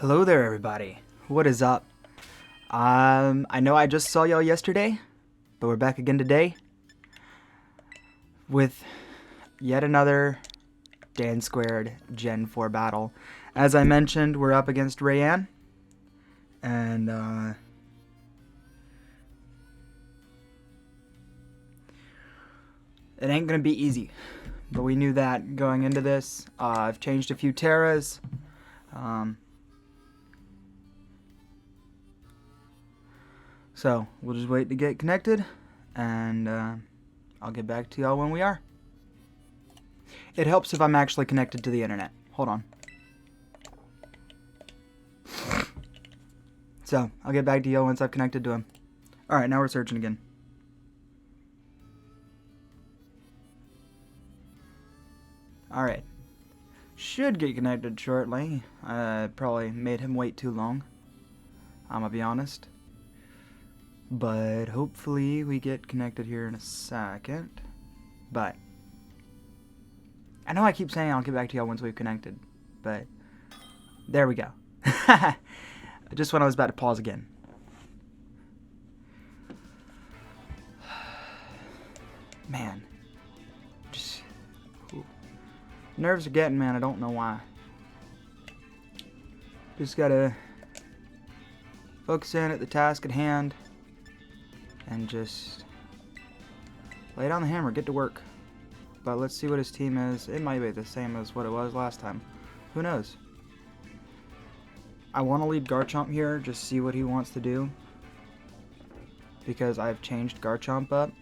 Hello there, everybody. What is up? I know I just saw y'all yesterday, but we're back again today with yet another Dan Squared Gen 4 battle. As I mentioned, we're up against Raian, and it ain't gonna be easy, but we knew that going into this. I've changed a few Terras. So, we'll just wait to get connected, and I'll get back to y'all when we are. It helps if I'm actually connected to the internet. Hold on. So, I'll get back to y'all once I've connected to him. Alright, now we're searching again. Alright. Should get connected shortly. I probably made him wait too long. I'm gonna be honest. But hopefully we get connected here in a second. But I know I keep saying I'll get back to y'all once we've connected, but there we go. Just when I was about to pause again. Man, just nerves are getting, man. I don't know why. Just gotta focus in at the task at hand and just lay down the hammer, get to work. But let's see what his team is. It might be the same as what it was last time. Who knows? I want to lead Garchomp here, just see what he wants to do. Because I've changed Garchomp up.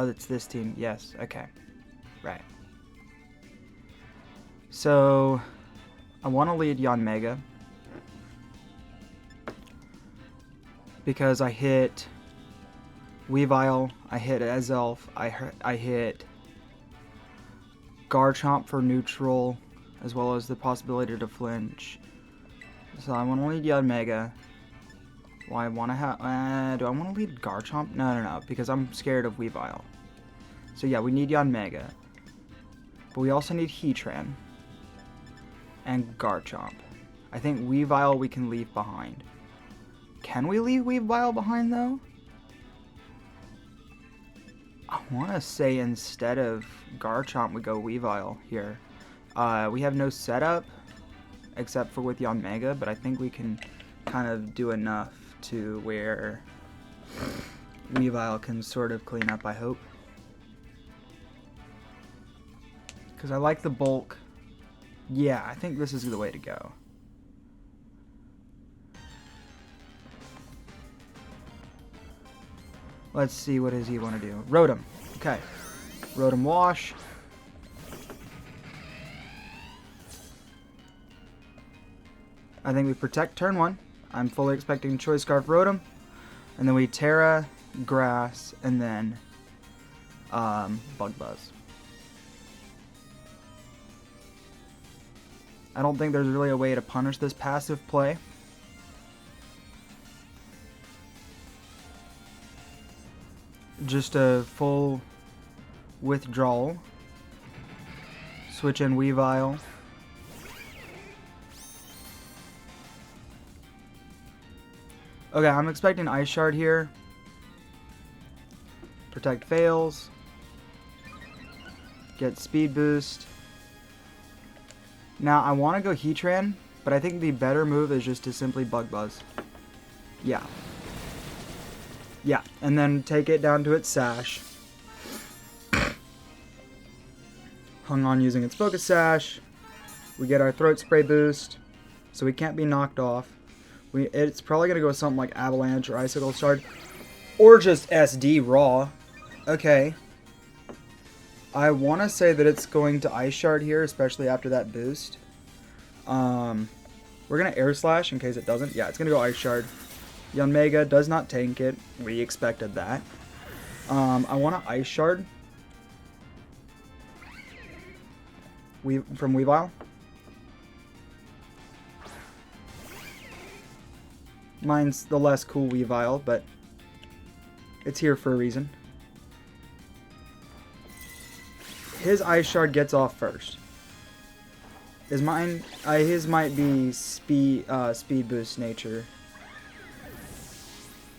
It's this team. Yes, okay. Right. So, I want to lead Yanmega. Because I hit Weavile, I hit Azelf, I hit Garchomp for neutral, as well as the possibility to flinch. So I want to lead Yanmega. Well, I want to have. Do I want to lead Garchomp? No, because I'm scared of Weavile. So yeah, we need Yanmega. But we also need Heatran. And Garchomp. I think Weavile we can leave behind. Can we leave Weavile behind though? I want to say instead of Garchomp we go Weavile here. We have no setup except for with Yanmega, but I think we can kind of do enough to where Weavile can sort of clean up, I hope. Because I like the bulk. Yeah, I think this is the way to go. Let's see, what does he want to do? Rotom. Okay. Rotom Wash. I think we protect turn 1. I'm fully expecting Choice Scarf Rotom. And then we Terra, Grass, and then Bug Buzz. I don't think there's really a way to punish this passive play. Just a full withdrawal. Switch in Weavile. Okay, I'm expecting Ice Shard here. Protect fails. Get speed boost. Now I want to go Heatran, but I think the better move is just to simply Bug Buzz. Yeah. Yeah, and then take it down to its Sash. Hung on using its Focus Sash. We get our Throat Spray boost, so we can't be knocked off. It's probably going to go with something like Avalanche or Icicle Shard. Or just SD raw. Okay. I want to say that it's going to Ice Shard here, especially after that boost. We're going to Air Slash in case it doesn't. Yeah, it's going to go Ice Shard. Yanmega does not tank it. We expected that. I want to Ice Shard. From Weavile. Mine's the less cool Weavile, but it's here for a reason. His Ice Shard gets off first. Is mine? His might be speed boost nature.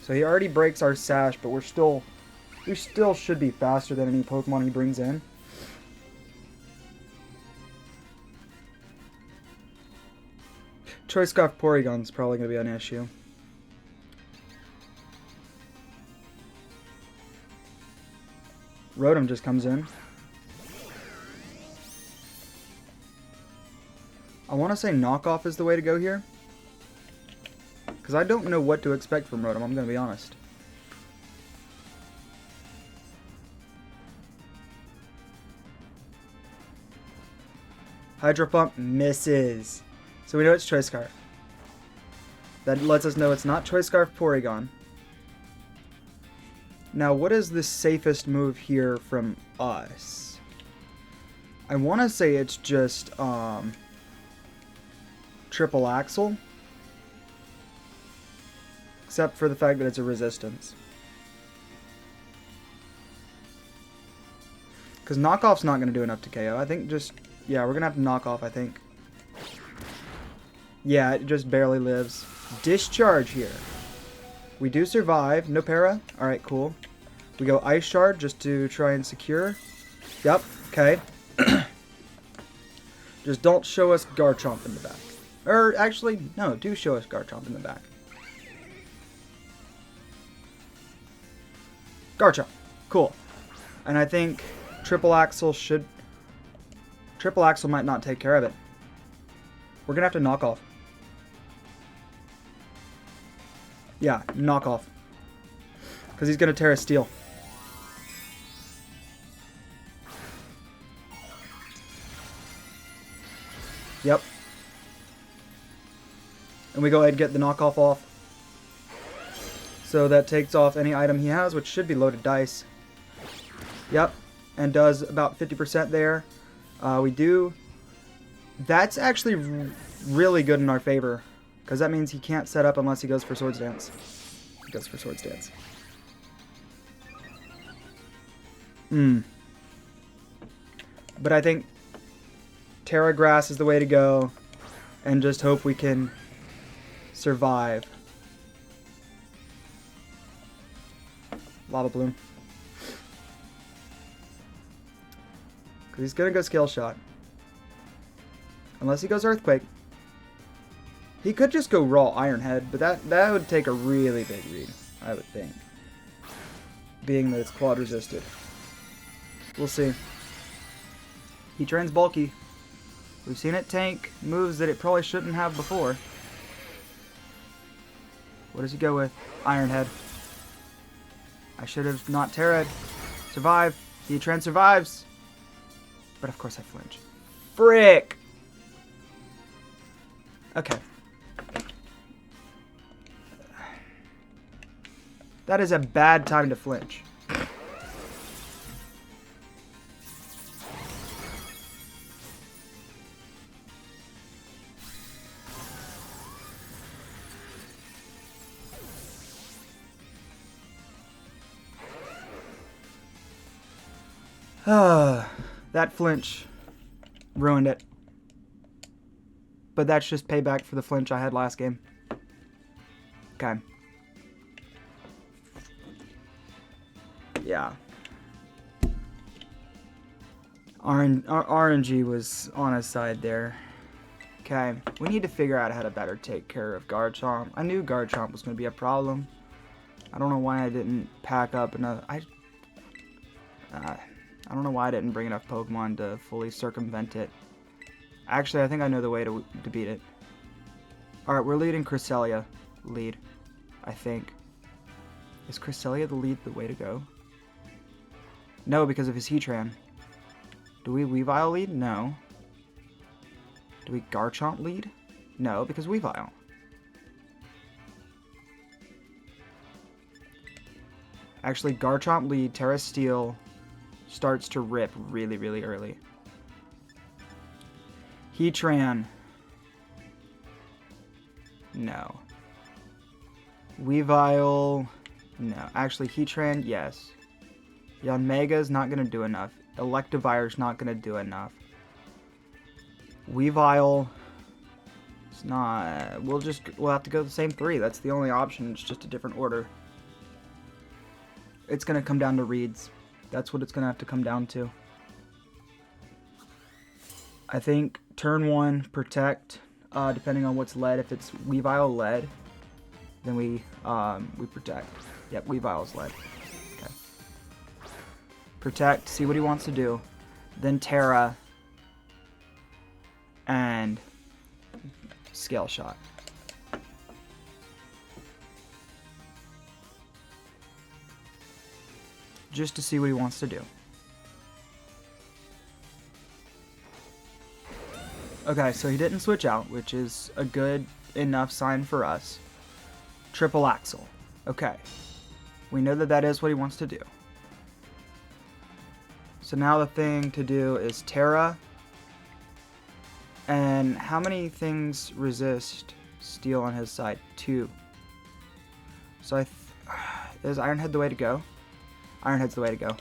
So he already breaks our sash, but we still should be faster than any Pokemon he brings in. Choice Scarf Porygon's probably going to be an issue. Rotom just comes in. I want to say knockoff is the way to go here. Because I don't know what to expect from Rotom, I'm going to be honest. Hydro Pump misses. So we know it's Choice Scarf. That lets us know it's not Choice Scarf Porygon. Now, what is the safest move here from us? I want to say it's just Triple Axle. Except for the fact that it's a resistance. Because knockoff's not going to do enough to KO. I think just... yeah, we're going to have to knock off, I think. Yeah, it just barely lives. Discharge here. We do survive. No para. Alright, cool. We go Ice Shard just to try and secure. Yep, okay. Just don't show us Garchomp in the back. Or, actually, no, do show us Garchomp in the back. Garchomp. Cool. And I think Triple Axle should... Triple Axle might not take care of it. We're going to have to knock off. Yeah, knock off. Because he's going to Terra Steel. Yep. And we go ahead and get the knockoff off. So that takes off any item he has, which should be loaded dice. Yep. And does about 50% there. We do... That's actually really good in our favor. Because that means he can't set up unless he goes for Swords Dance. He goes for Swords Dance. But I think Terra Grass is the way to go. And just hope we can survive. Lava Bloom. Because he's going to go Scale Shot. Unless he goes Earthquake. He could just go raw Iron Head, but that would take a really big read, I would think. Being that it's quad resisted. We'll see. Heatran's bulky. We've seen it tank moves that it probably shouldn't have before. What does he go with? Iron Head. I should have not Terra'd. Survive. Heatran survives. But of course I flinch. Frick! Okay. That is a bad time to flinch. That flinch ruined it. But that's just payback for the flinch I had last game. Okay. Yeah. RNG was on his side there. Okay. We need to figure out how to better take care of Garchomp. I knew Garchomp was going to be a problem. I don't know why I didn't pack up another... I don't know why I didn't bring enough Pokemon to fully circumvent it. Actually, I think I know the way to beat it. Alright, we're leading Cresselia. Lead. I think. Is Cresselia the way to go? No, because of his Heatran. Do we Weavile lead? No. Do we Garchomp lead? No, because Weavile. Actually, Garchomp lead, Terra Steel starts to rip really, really early. Heatran. No. Weavile. No. Actually, Heatran, yes. Yanmega's not going to do enough. Electivire's not going to do enough. Weavile. It's not. We'll have to go the same 3. That's the only option. It's just a different order. It's gonna come down to reads. That's what it's gonna have to come down to. I think turn 1 protect. Depending on what's lead. If it's Weavile lead, then we protect. Yep, Weavile's lead. Okay. Protect. See what he wants to do. Then Terra. And Scale Shot. Just to see what he wants to do. Okay, so he didn't switch out, which is a good enough sign for us. Triple Axle. Okay. We know that that is what he wants to do. So now the thing to do is Terra. And how many things resist steel on his side? 2. So is Iron Head the way to go? Iron Head's the way to go.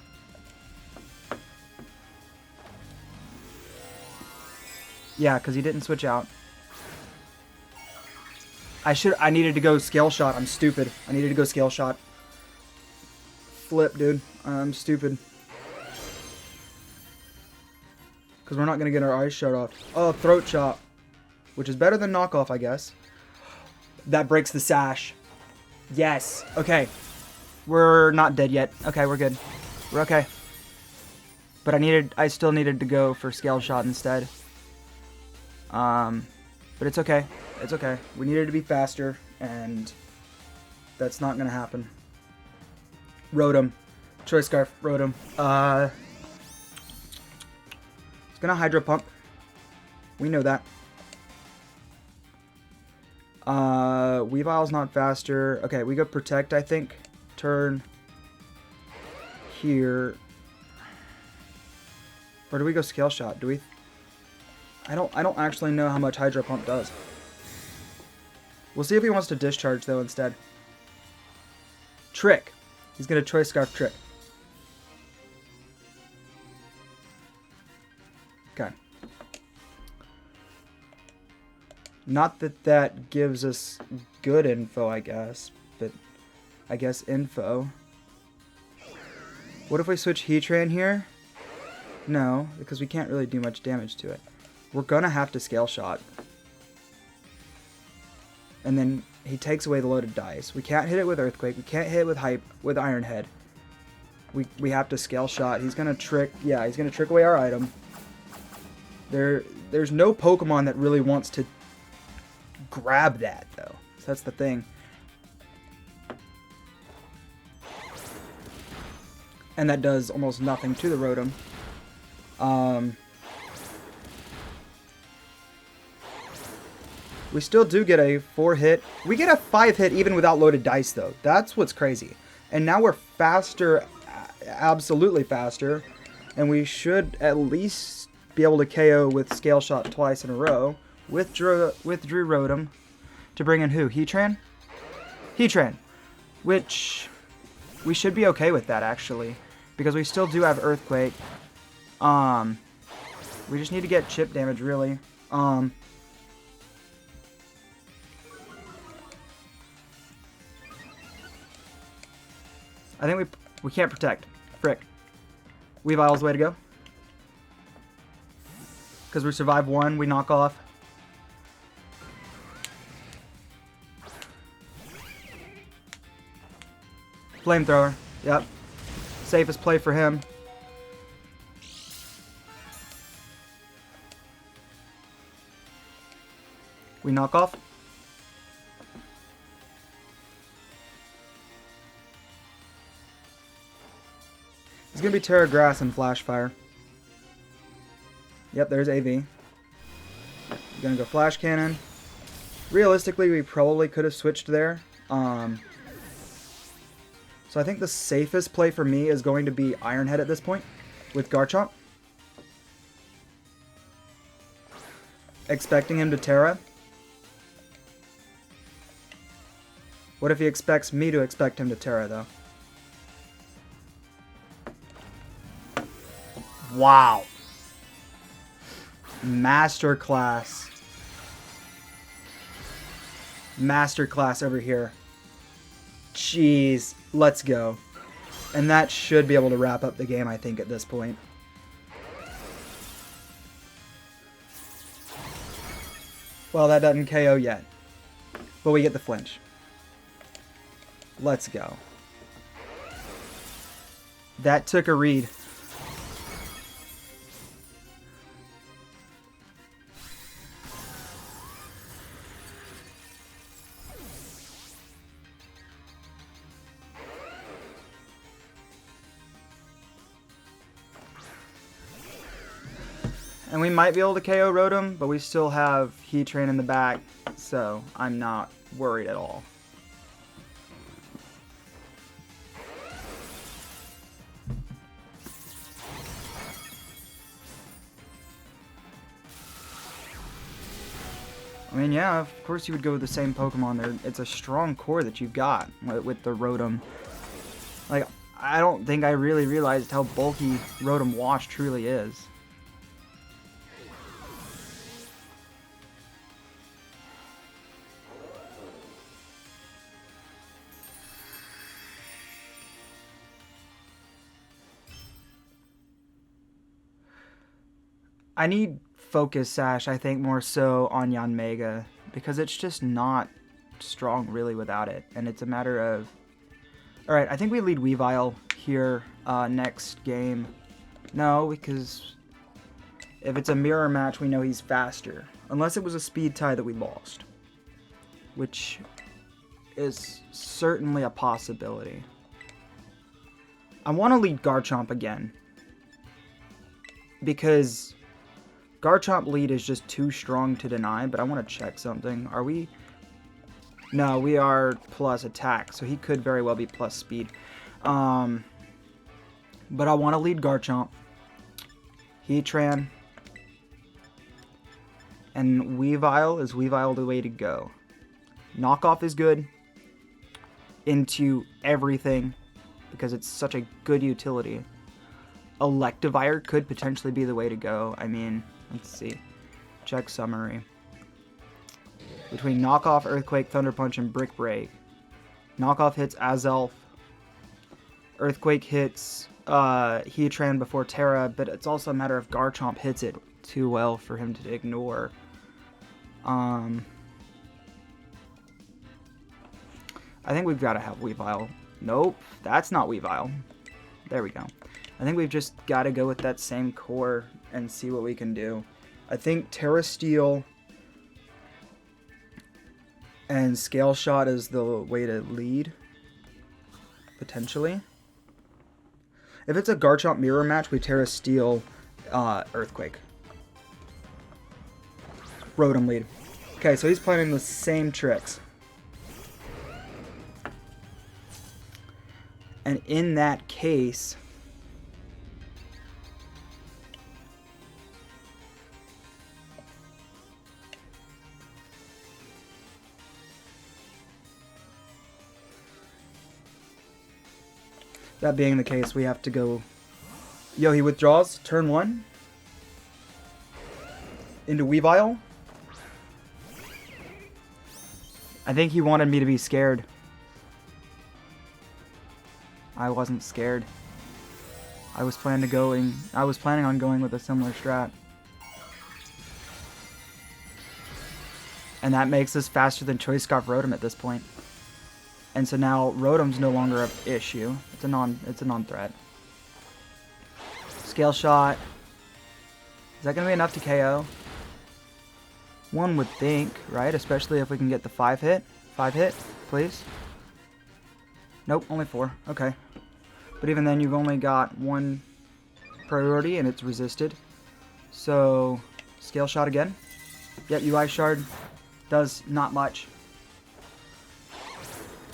Yeah, because he didn't switch out. I needed to go Scale Shot. I'm stupid. I needed to go Scale Shot. Flip, dude. I'm stupid. Because we're not going to get our eyes shut off. Oh, Throat Chop. Which is better than Knockoff, I guess. That breaks the sash. Yes. Okay. We're not dead yet. Okay, we're good. We're okay. But I still needed to go for Scale Shot instead. But it's okay. It's okay. We needed to be faster, and that's not going to happen. Rotom. Choice Scarf. Rotom. It's going to Hydro Pump. We know that. Weavile's not faster. Okay, we go Protect, I think. Turn here. Or do we go Scale Shot? Do we? I don't actually know how much Hydro Pump does. We'll see if he wants to Discharge though instead. Trick. He's gonna Choice Scarf Trick. Okay. Not that that gives us good info, I guess, but I guess info. What if we switch Heatran here? No, because we can't really do much damage to it. We're gonna have to Scale Shot. And then he takes away the loaded dice. We can't hit it with Earthquake. We can't hit it with Iron Head. We have to Scale Shot. He's gonna trick. Yeah, he's gonna trick away our item. There's no Pokemon that really wants to grab that though. So that's the thing. And that does almost nothing to the Rotom. We still do get a 4-hit. We get a 5-hit even without loaded dice, though. That's what's crazy. And now we're faster, absolutely faster. And we should at least be able to KO with Scale Shot twice in a row. With Drew Rotom. To bring in who? Heatran? Heatran. Which we should be okay with that, actually. Because we still do have Earthquake. We just need to get chip damage, really. I think we can't Protect. Frick. Weavile's the way to go. Because we survive 1, we knock off. Flamethrower. Yep. Safest play for him. We knock off. It's going to be Terra Grass and Flash Fire. Yep, there's AV. Going to go Flash Cannon. Realistically, we probably could have switched there. So I think the safest play for me is going to be Iron Head at this point with Garchomp. Expecting him to Terra. What if he expects me to expect him to Terra, though? Wow. Masterclass. Masterclass over here. Jeez. Let's go. And that should be able to wrap up the game, I think, at this point. Well, that doesn't KO yet. But we get the flinch. Let's go. That took a read. And we might be able to KO Rotom, but we still have Heat Train in the back, so I'm not worried at all. I mean, yeah, of course you would go with the same Pokemon there. It's a strong core that you've got with the Rotom. Like, I don't think I really realized how bulky Rotom Wash truly is. I need Focus Sash, I think, more so on Yanmega, because it's just not strong really without it, and it's a matter of... Alright, I think we lead Weavile here next game. No, because if it's a mirror match, we know he's faster. Unless it was a speed tie that we lost, which is certainly a possibility. I want to lead Garchomp again, because Garchomp lead is just too strong to deny, but I want to check something. Are we... No, we are plus attack, so he could very well be plus speed. But I want to lead Garchomp. Heatran. And Weavile. Is Weavile the way to go? Knockoff is good. Into everything, because it's such a good utility. Electivire could potentially be the way to go. I mean... Let's see. Check summary. Between Knockoff, Earthquake, Thunder Punch, and Brick Break. Knockoff hits Azelf. Earthquake hits Heatran before Terra, but it's also a matter of Garchomp hits it too well for him to ignore. I think we've got to have Weavile. Nope, that's not Weavile. There we go. I think we've just got to go with that same core and see what we can do. I think Terra Steel and Scale Shot is the way to lead, potentially. If it's a Garchomp mirror match, we Terra Steel Earthquake. Rotom lead. Okay, so he's playing the same tricks. And in that case... That being the case, we have to go... Yo, he withdraws. Turn 1. Into Weavile. I think he wanted me to be scared. I wasn't scared. I was planning on going with a similar strat. And that makes us faster than Choice Scarf Rotom at this point. And so now Rotom's no longer an issue. It's a non-threat. Scale Shot. Is that going to be enough to KO? One would think, right? Especially if we can get the 5 hit. 5 hit, please. Nope, only 4. Okay. But even then, you've only got 1 priority, and it's resisted. So, Scale Shot again. Yep, UI Shard does not much.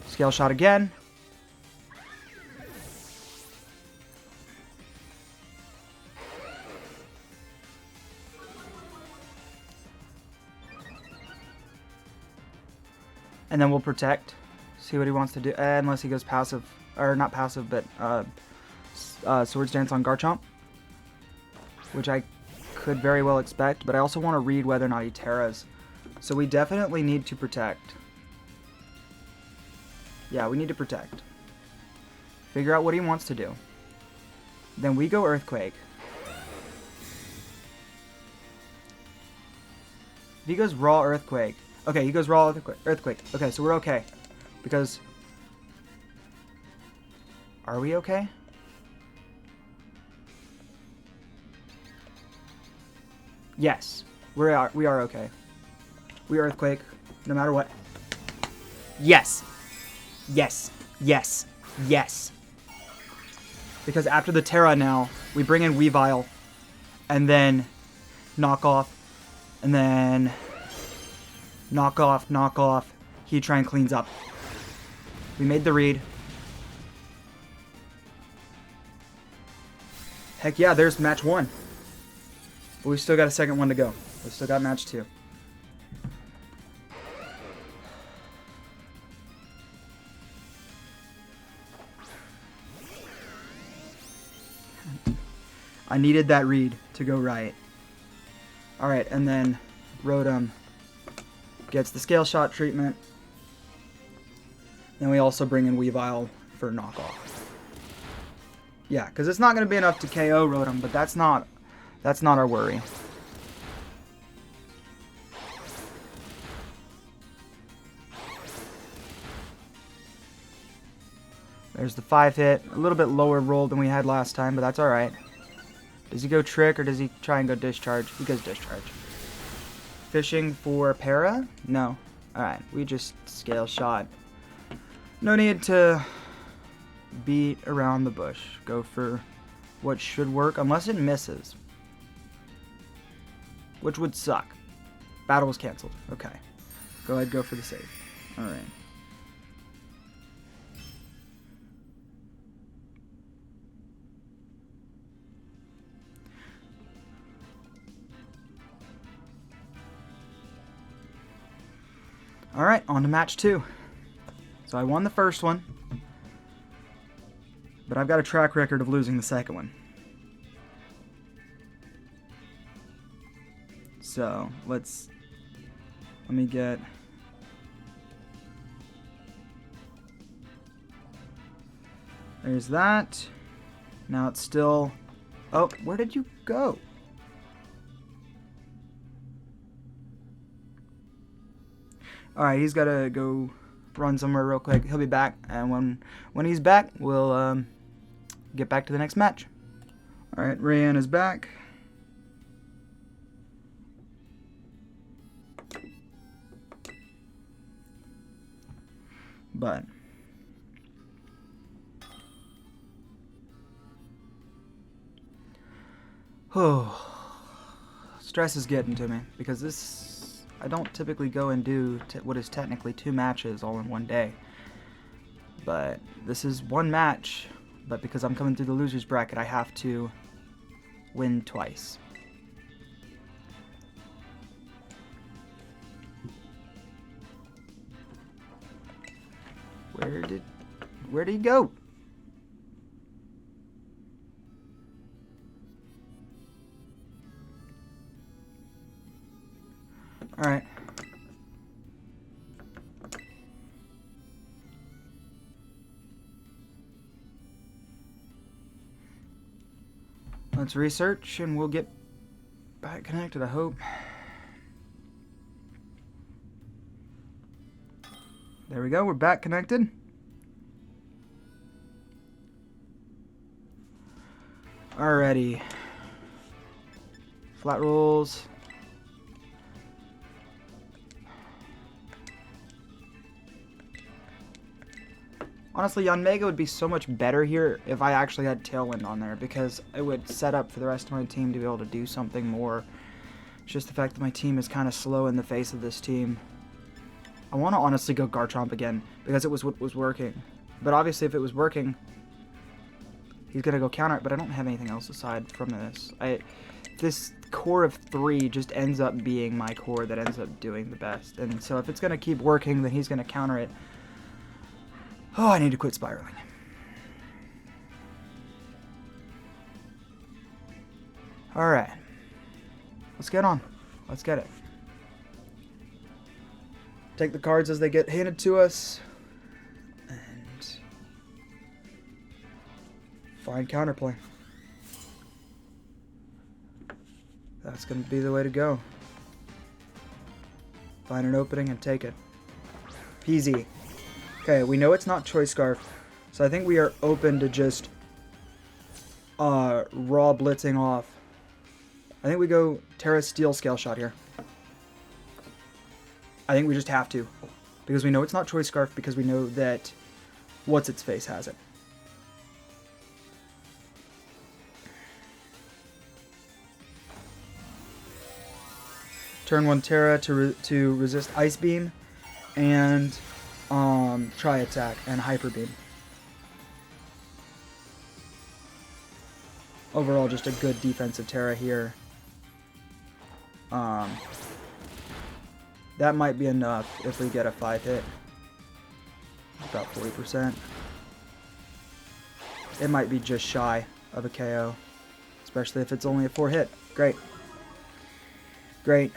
Scale Shot again. And then we'll protect. See what he wants to do. Unless he goes passive. Or not passive, but Swords Dance on Garchomp. Which I could very well expect, but I also want to read whether or not he Terras. So we definitely need to protect. Yeah, we need to protect. Figure out what he wants to do. Then we go Earthquake. If he goes Raw Earthquake. Okay, he goes Raw Earthquake. Okay, so we're okay. Because... Are we okay? Yes. We are okay. We Earthquake. No matter what. Yes! Yes. Yes. Yes. Because after the Terra now, we bring in Weavile. And then... Knock off. And then... Knock off, knock off. Heatran cleans up. We made the read. Heck yeah, there's match 1. But we still got a second one to go. We still got match 2. I needed that read to go right. Alright, and then Rotom gets the Scale Shot treatment. Then we also bring in Weavile for knockoff. Yeah, because it's not going to be enough to KO Rotom, but that's not our worry. There's the 5-hit. A little bit lower roll than we had last time, but that's alright. Does he go Trick or does he try and go Discharge? He goes Discharge. Fishing for Para? No. Alright, we just Scale Shot. No need to beat around the bush. Go for what should work, unless it misses. Which would suck. Battle was cancelled. Okay. Go ahead, go for the save. Alright. Alright, on to match 2. So I won the first one. But I've got a track record of losing the second one. So, let me get... There's that. Now it's still... Oh, where did you go? Alright, he's got to go run somewhere real quick. He'll be back, and when he's back, we'll get back to the next match. Alright, Raian is back. But... Oh, stress is getting to me, because this... I don't typically go and do what is technically 2 matches all in one day. But this is one match, but because I'm coming through the loser's bracket, I have to win twice. Where'd he go? Alright. Let's research and we'll get back connected, I hope. There we go, we're back connected. Alrighty. Flat rolls. Honestly, Yanmega would be so much better here if I actually had Tailwind on there, because it would set up for the rest of my team to be able to do something more. It's just the fact that my team is kind of slow in the face of this team. I want to honestly go Garchomp again, because it was what was working. But obviously if it was working, he's going to go counter it, but I don't have anything else aside from this. This core of 3 just ends up being my core that ends up doing the best. And so if it's going to keep working, then he's going to counter it. Oh, I need to quit spiraling. Alright. Let's get on. Let's get it. Take the cards as they get handed to us. And find counterplay. That's going to be the way to go. Find an opening and take it. Peasy. Okay, we know it's not Choice Scarf, so I think we are open to just raw blitzing off. I think we go Terra Steel Scale Shot here. I think we just have to, because we know it's not Choice Scarf, because we know that What's-Its-Face has it. Turn 1 Terra to resist Ice Beam, and Tri Attack and Hyper Beam. Overall, just a good defensive Terra here. That might be enough if we get a 5-hit. About 40%. It might be just shy of a KO, especially if it's only a 4-hit. Great. Great.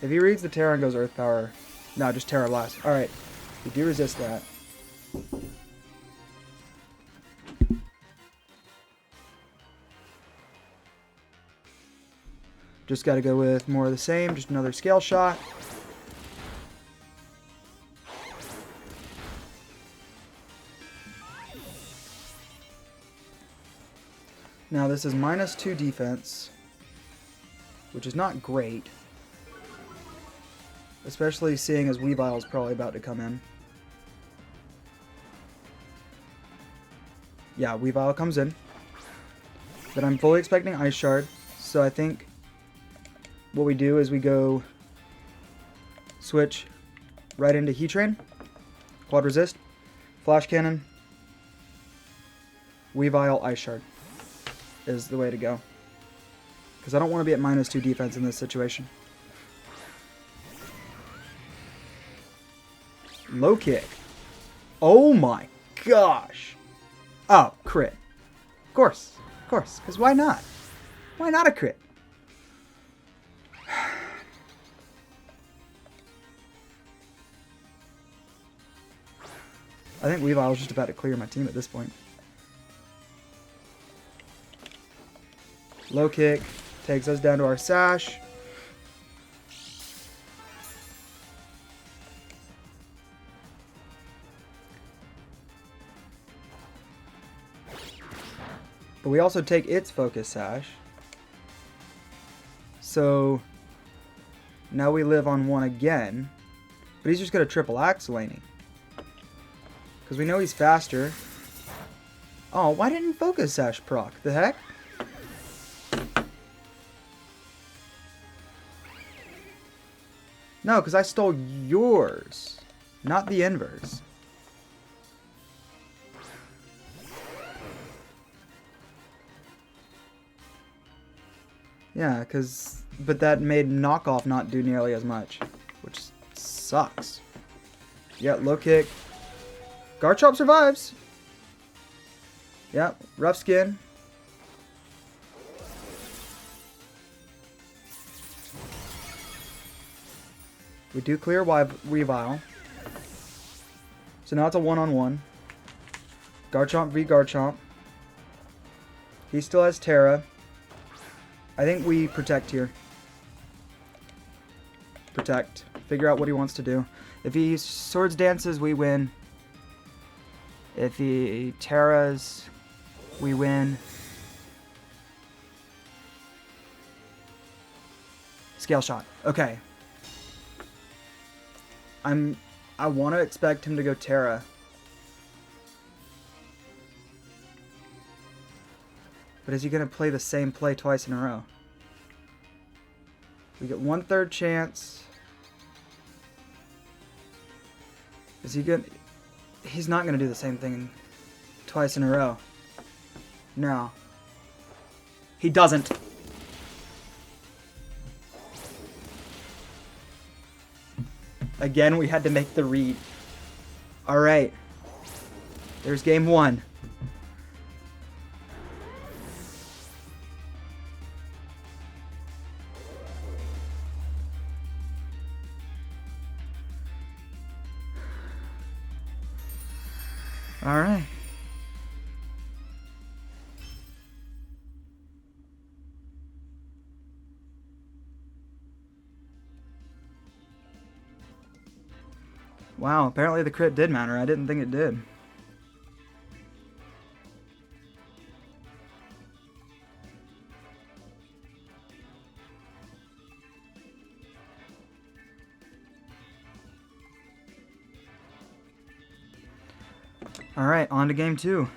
If he reads the Terra and goes Earth Power... No, just Terra Blast. Alright. We do resist that. Just got to go with more of the same. Just another Scale Shot. Now this is -2 defense, which is not great. Especially seeing as Weavile is probably about to come in. Yeah, Weavile comes in. But I'm fully expecting Ice Shard, so I think what we do is we go switch right into Heat Train, Quad Resist, Flash Cannon, Weavile, Ice Shard is the way to go. Because I don't want to be at -2 defense in this situation. Low kick. Oh my gosh. Oh, crit. Of course. Of course. Because why not? Why not a crit? I think Weavile was just about to clear my team at this point. Low kick takes us down to our Sash. But we also take its Focus Sash. So now we live on 1 again. But he's just going to triple Axelane. Because we know he's faster. Oh, why didn't Focus Sash proc? The heck? No, because I stole yours. Not the inverse. Yeah, because... But that made knockoff not do nearly as much. Which sucks. Yeah, low kick. Garchomp survives. Yeah, rough skin. We do clear Weavile. So now it's a 1-on-1. Garchomp v Garchomp. He still has Terra. I think we protect here. Protect. Figure out what he wants to do. If he Swords Dances, we win. If he Terras, we win. Scale Shot. Okay. I want to expect him to go Terra. But is he going to play the same play twice in a row? We get 1/3 chance. Is he good? He's not going to do the same thing twice in a row. No. He doesn't. Again, we had to make the read. Alright. There's game 1. Alright. Wow, apparently the crit did matter. I didn't think it did. Alright, on to game 2.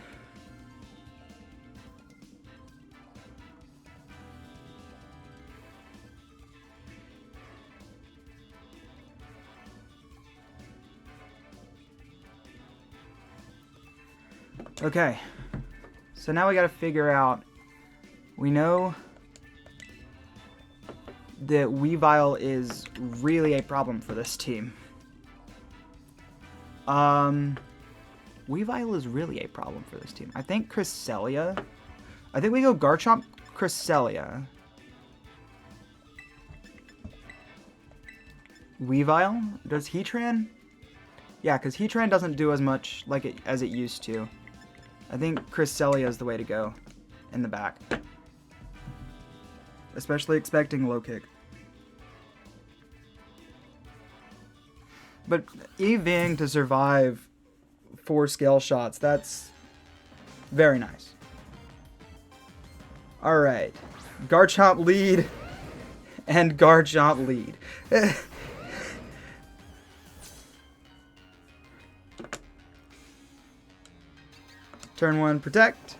Okay, so now we gotta figure out, we know that Weavile is really a problem for this team. Weavile is really a problem for this team. I think Cresselia, I think we go Garchomp, Cresselia. Weavile? Does Heatran? Yeah, because Heatran doesn't do as much as it used to. I think Cresselia is the way to go in the back. Especially expecting low kick. But EVing to survive 4 scale shots, that's very nice. Alright. Garchomp lead. And Garchomp lead. Turn 1, protect.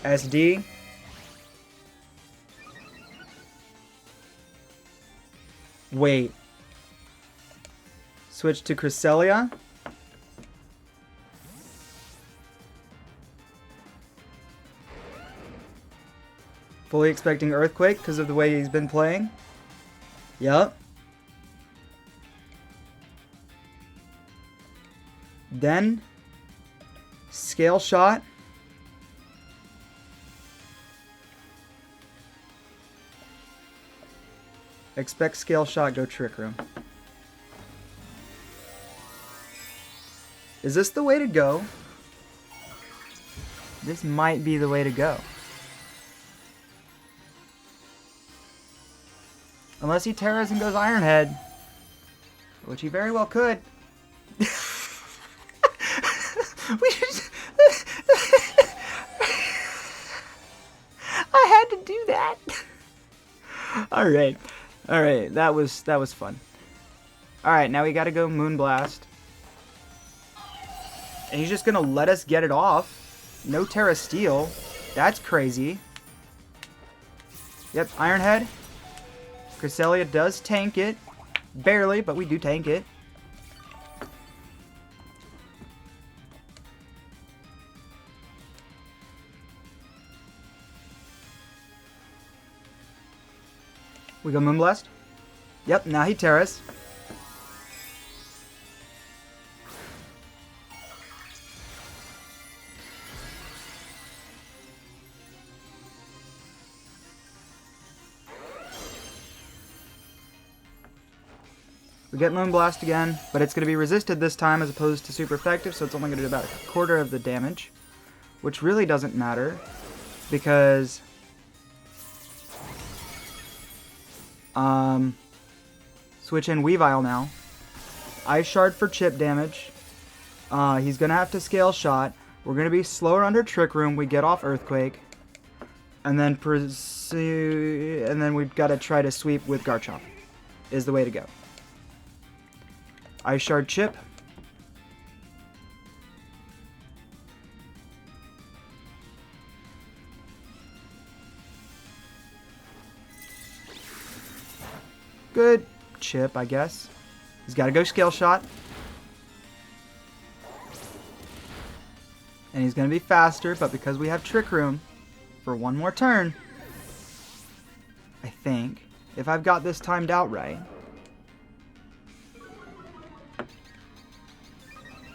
SD. Wait. Switch to Cresselia. Fully expecting Earthquake because of the way he's been playing. Yup. Then, Scale Shot. Expect Scale Shot, go Trick Room. Is this the way to go? This might be the way to go. Unless he Terras and goes Iron Head. Which he very well could. I had to do that. Alright. Alright, that was fun. Alright, now we gotta go Moonblast. And he's just gonna let us get it off. No Terra Steel. That's crazy. Yep, Iron Head. Cresselia does tank it. Barely, but we do tank it. We go Moonblast. Yep, now he Terras. We get Moonblast again, but it's going to be resisted this time as opposed to super effective, so it's only going to do about a quarter of the damage. Which really doesn't matter, because switch in Weavile now. Ice Shard for chip damage. He's going to have to Scale Shot. We're going to be slower under Trick Room. We get off Earthquake. And then pursue, and then we've got to try to sweep with Garchomp. Is the way to go. Ice Shard chip. Good chip, I guess. He's got to go Scale Shot. And he's going to be faster, but because we have Trick Room for one more turn, I think, if I've got this timed out right,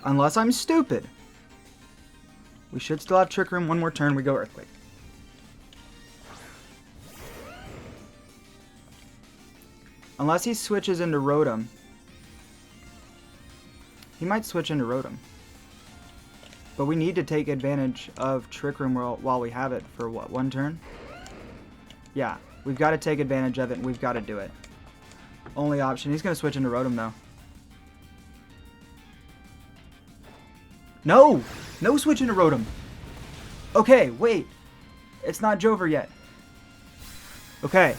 unless I'm stupid, we should still have Trick Room one more turn, we go Earthquake. Unless he switches into Rotom. He might switch into Rotom. But we need to take advantage of Trick Room while we have it for what, 1 turn? Yeah, we've got to take advantage of it and we've got to do it. Only option. He's going to switch into Rotom though. No! No switch into Rotom. Okay, wait. It's not Jover yet. Okay.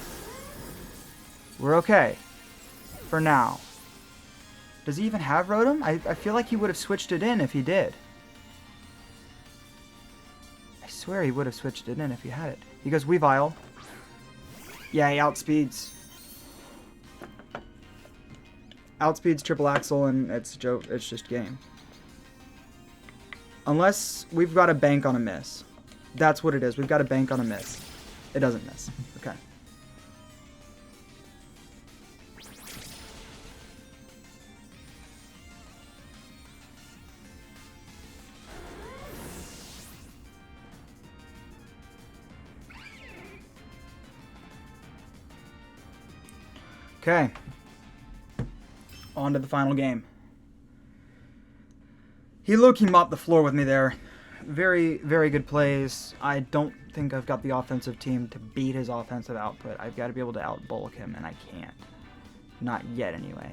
We're okay. For now. Does he even have Rotom? I feel like he would have switched it in if he did. I swear he would have switched it in if he had it. He goes Weavile. Yeah, he outspeeds. Outspeeds Triple Axle and it's just game. Unless we've got to bank on a miss. That's what it is. We've got to bank on a miss. It doesn't miss. Okay. Okay. On to the final game. He low-key mopped the floor with me there. Very, very good plays. I don't think I've got the offensive team to beat his offensive output. I've got to be able to out-bulk him, and I can't. Not yet, anyway.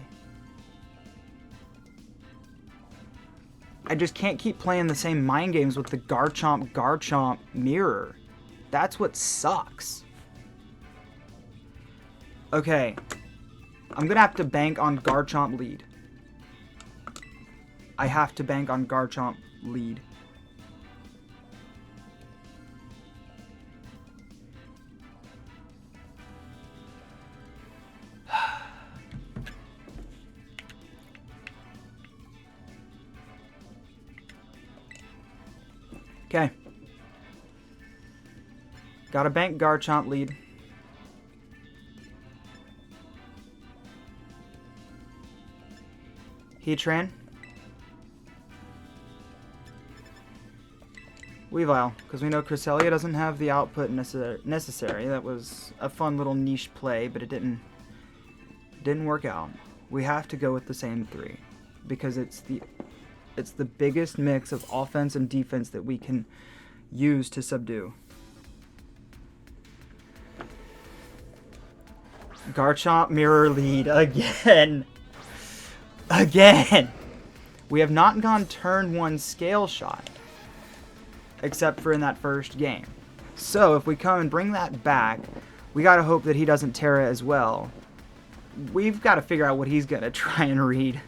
I just can't keep playing the same mind games with the Garchomp mirror. That's what sucks. Okay. I'm going to have to bank on Garchomp lead. I have to bank on Garchomp lead. Okay. Gotta bank Garchomp lead. Heatran. Weavile, because we know Cresselia doesn't have the output necessary. That was a fun little niche play, but it didn't work out. We have to go with the same 3, because it's the biggest mix of offense and defense that we can use to subdue. Garchomp mirror lead again. Again! We have not gone turn 1 scale shot. Except for in that first game. So if we come and bring that back, we gotta hope that he doesn't Terra as well. We've got to figure out what he's gonna try and read.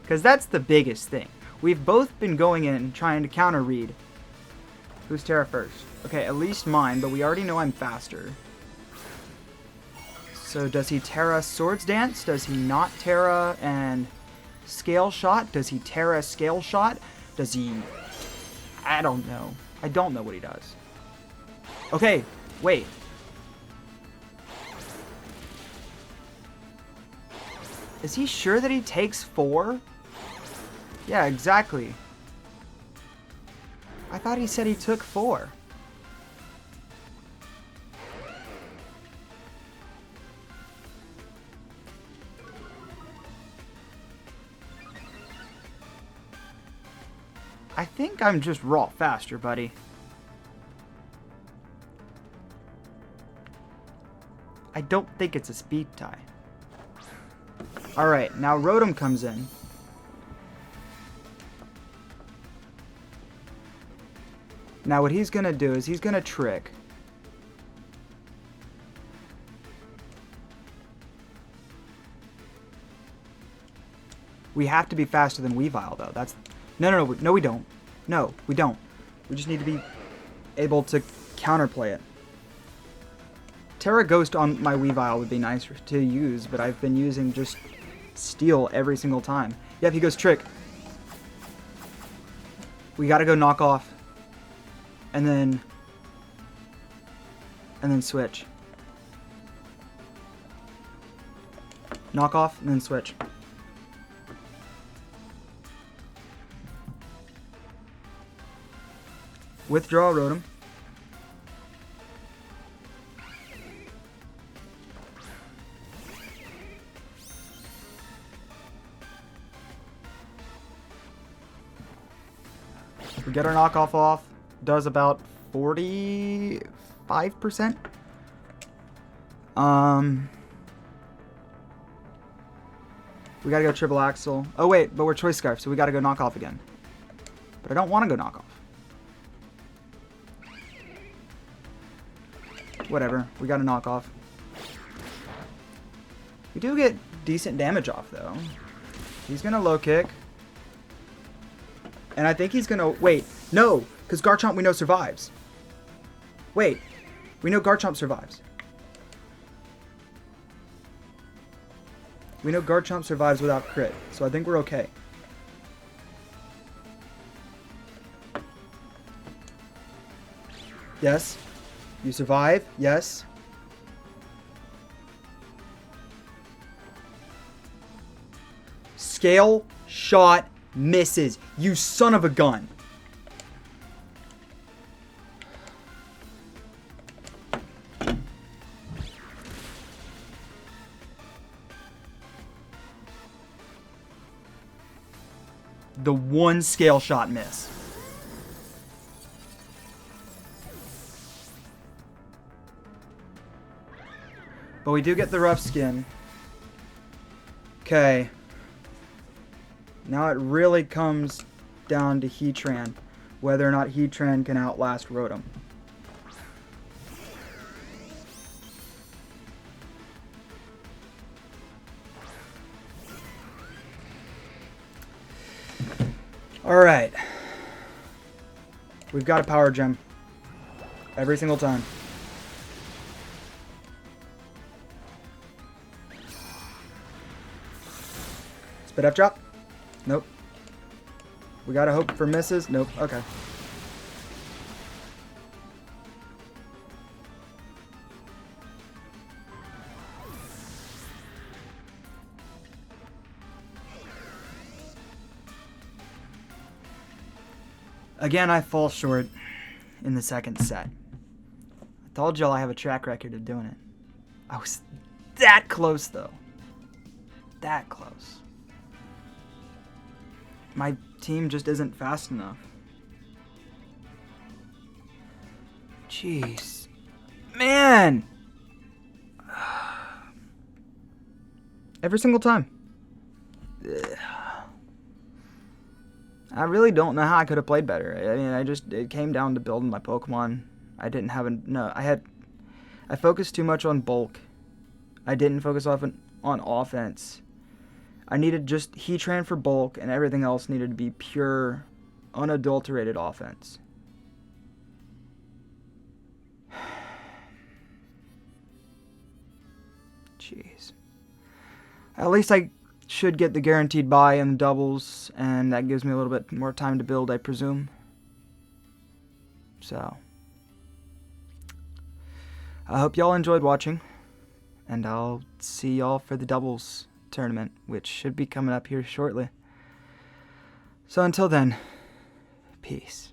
Because that's the biggest thing. We've both been going in trying to counter read. Who's Terra first? Okay, at least mine, but we already know I'm faster. So does he Terra Swords Dance? Does he not Terra and Scale Shot? Does he Terra Scale Shot? Does he... I don't know. I don't know what he does. Okay, wait. Is he sure that he takes 4? Yeah, exactly. I thought he said he took 4. I think I'm just raw faster, buddy. I don't think it's a speed tie. Alright, now Rotom comes in. Now what he's gonna do is he's gonna trick. We have to be faster than Weavile, though. That's... No, we don't. No, we don't. We just need to be able to counterplay it. Terra Ghost on my Weavile would be nice to use, but I've been using just Steel every single time. Yep, he goes Trick. We gotta go Knock Off. And then switch. Knock Off, and then switch. Withdraw Rotom. We get our knockoff off. Does about 45%. We gotta go triple axle. Oh wait, but we're choice scarf, so we gotta go knockoff again. But I don't want to go knockoff. Whatever, we got a knockoff. We do get decent damage off though. He's gonna low kick. And I think he's gonna... Wait, no! Because Garchomp we know survives. Wait, we know Garchomp survives. We know Garchomp survives without crit, so I think we're okay. Yes. You survive, yes. Scale shot misses. You son of a gun. The one scale shot miss. But we do get the rough skin. Okay. Now it really comes down to Heatran, whether or not Heatran can outlast Rotom. Alright. We've got a power gem. Every single time. Spit up drop? Nope. We gotta hope for misses? Nope. Okay. Again, I fall short in the second set. I told y'all I have a track record of doing it. I was that close, though. That close. My team just isn't fast enough. Jeez. Man! Every single time. Ugh. I really don't know how I could have played better. I mean, it came down to building my Pokemon. I didn't have I focused too much on bulk. I didn't focus on offense. I needed just Heatran for bulk, and everything else needed to be pure, unadulterated offense. Jeez. At least I should get the guaranteed buy in the doubles, and that gives me a little bit more time to build, I presume. So, I hope y'all enjoyed watching, and I'll see y'all for the doubles tournament, which should be coming up here shortly. So until then, peace.